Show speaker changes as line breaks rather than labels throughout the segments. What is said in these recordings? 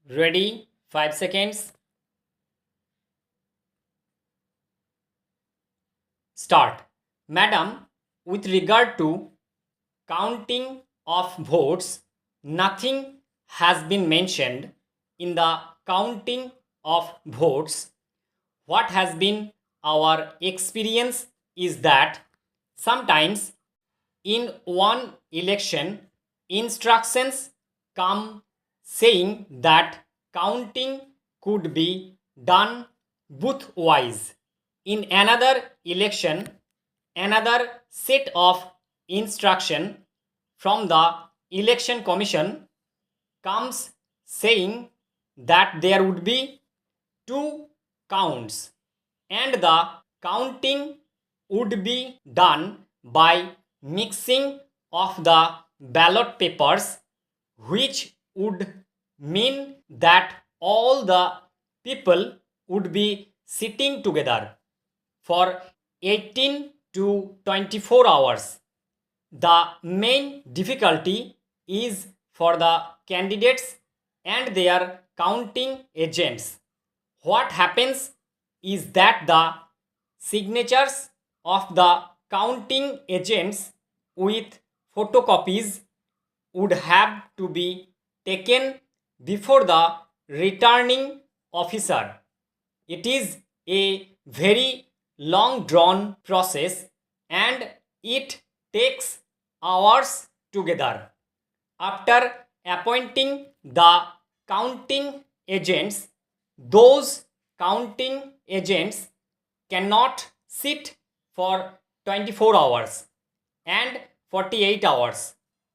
Ready? 5 seconds. Start. Madam, with regard to counting of votes, nothing has been mentioned in the counting of votes. What has been our experience is that sometimes in one election, instructions come saying that counting could be done booth wise. In another election, another set of instruction from the election commission comes saying that there would be two counts and the counting would be done by mixing of the ballot papers, which would mean that all the people would be sitting together for 18 to 24 hours. The main difficulty is for the candidates and their counting agents. What happens is that the signatures of the counting agents with photocopies would have to be taken before the returning officer. It is a very long drawn process and it takes hours together. After appointing the counting agents, those counting agents cannot sit for 24 hours and 48 hours.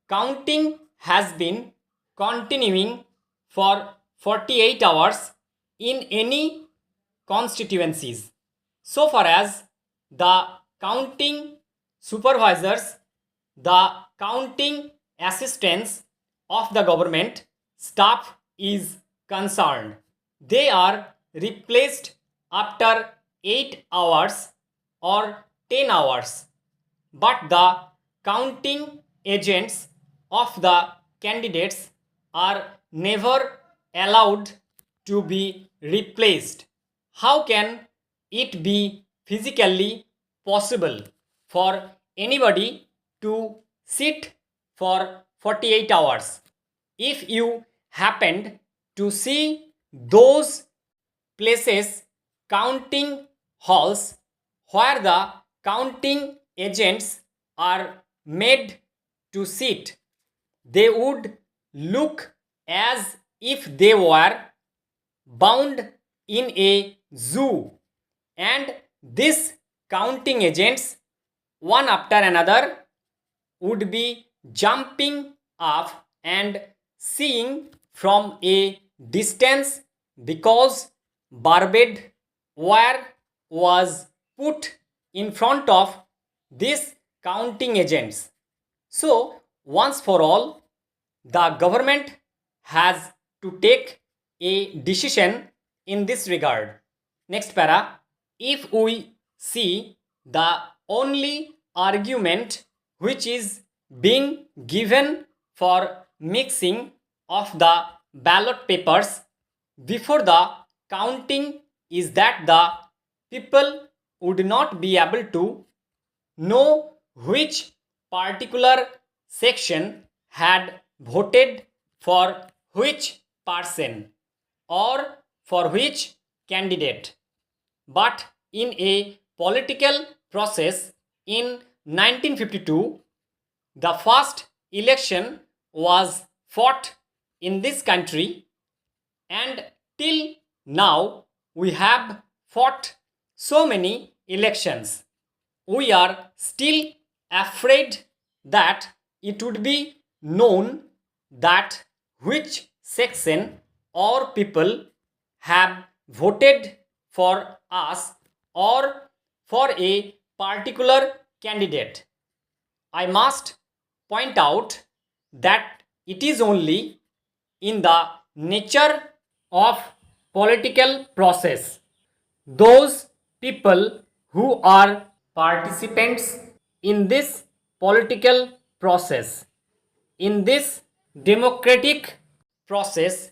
Counting has been continuing for 48 hours in any constituencies. So far as the counting supervisors, the counting assistants of the government staff is concerned, they are replaced after 8 hours or 10 hours, but the counting agents of the candidates are never allowed to be replaced. How can it be physically possible for anybody to sit for 48 hours? If you happened to see those places, counting halls, where the counting agents are made to sit, they would look as if they were bound in a zoo, and these counting agents, one after another, would be jumping up and seeing from a distance because barbed wire was put in front of these counting agents. So, once for all, the government has to take a decision in this regard. Next para, if we see the only argument which is being given for mixing of the ballot papers before the counting is that the people would not be able to know which particular section had voted for which person or for which candidate. But in a political process in 1952, the first election was fought in this country, and till now we have fought so many elections. We are still afraid that it would be known that which section or people have voted for us or for a particular candidate. I must point out that it is only in the nature of political process. Those people who are participants in this political process, in this democratic process,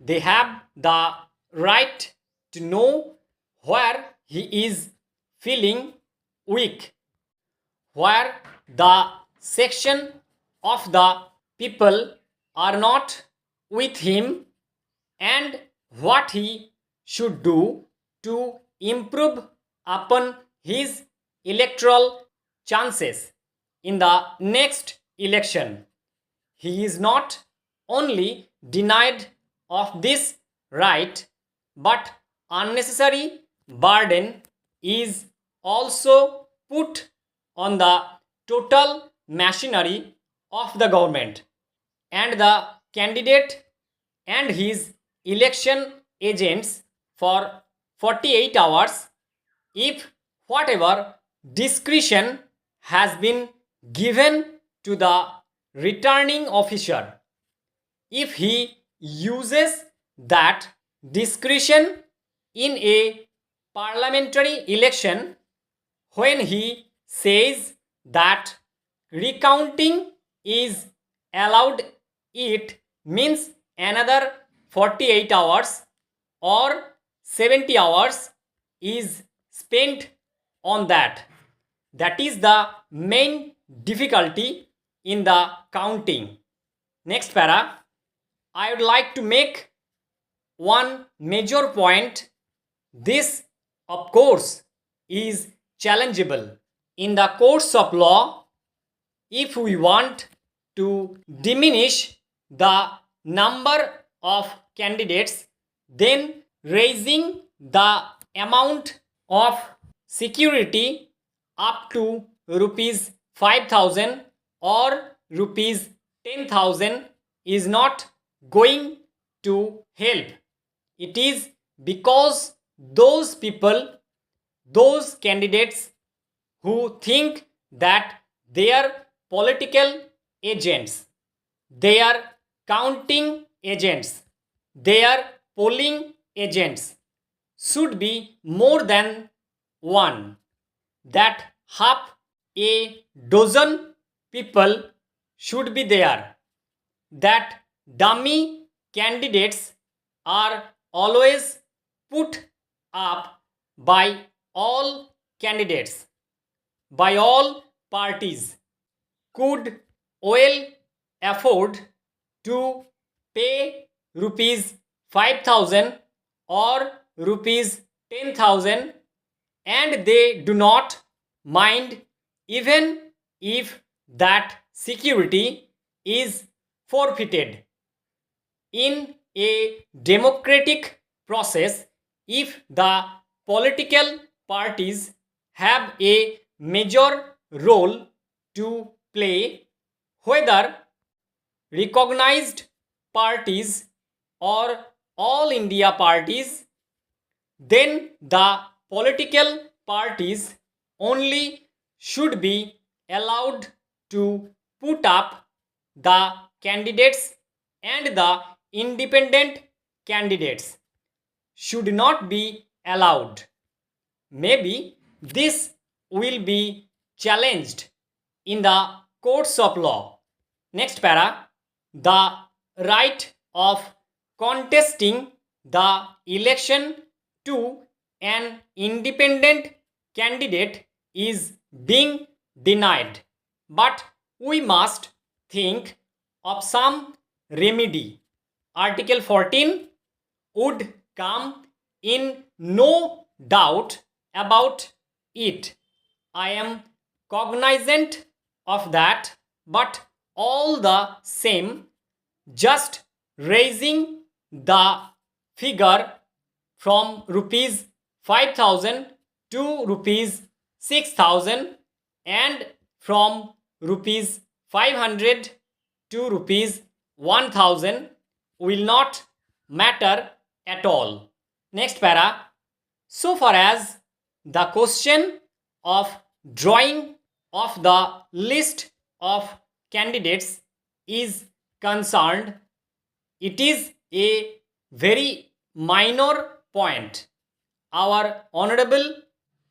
They have the right to know where he is feeling weak, where the section of the people are not with him, and what he should do to improve upon his electoral chances in the next election. He is not only denied of this right, but unnecessary burden is also put on the total machinery of the government, and the candidate and his election agents for 48 hours. If whatever discretion has been given to the returning officer, if he uses that discretion in a parliamentary election, when he says that recounting is allowed, it means another 48 hours or 70 hours is spent on that. That is the main difficulty in the counting. Next para, I would like to make one major point. This, of course, is challengeable. In the courts of law, if we want to diminish the number of candidates, then raising the amount of security up to rupees 5,000 or rupees 10,000 is not going to help. It is because those people, those candidates who think that their political agents, their counting agents, their polling agents should be more than one, that half a dozen people should be there, that dummy candidates are always put up by all candidates, by all parties, could well afford to pay rupees 5,000 or rupees 10,000, and they do not mind even if that security is forfeited. In a democratic process, if the political parties have a major role to play, whether recognized parties or all India parties, then the political parties only should be allowed to put up the candidates, and the independent candidates should not be allowed. Maybe this will be challenged in the courts of law. Next para, the right of contesting the election to an independent candidate is being denied, but we must think of some remedy. Article 14 would come in no doubt about it. I am cognizant of that, but all the same, just raising the figure from rupees 5,000 to rupees 6,000 and from rupees 500 to rupees 1,000 will not matter at all. Next para. So far as the question of drawing of the list of candidates is concerned, it is a very minor point. Our honorable,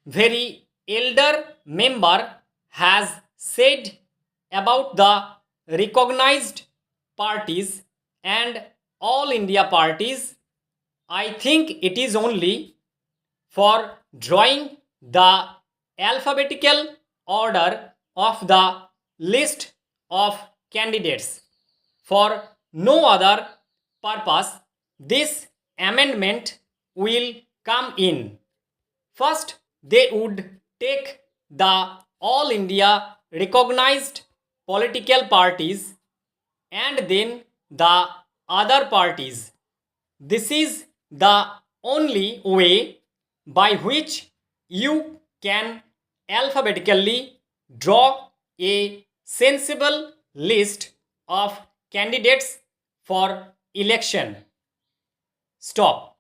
very elder member has said about the recognized parties and all India parties, I think it is only for drawing the alphabetical order of the list of candidates. For no other purpose, this amendment will come in. First, they would take the all India recognized political parties and then the other parties. This is the only way by which you can alphabetically draw a sensible list of candidates for election. Stop.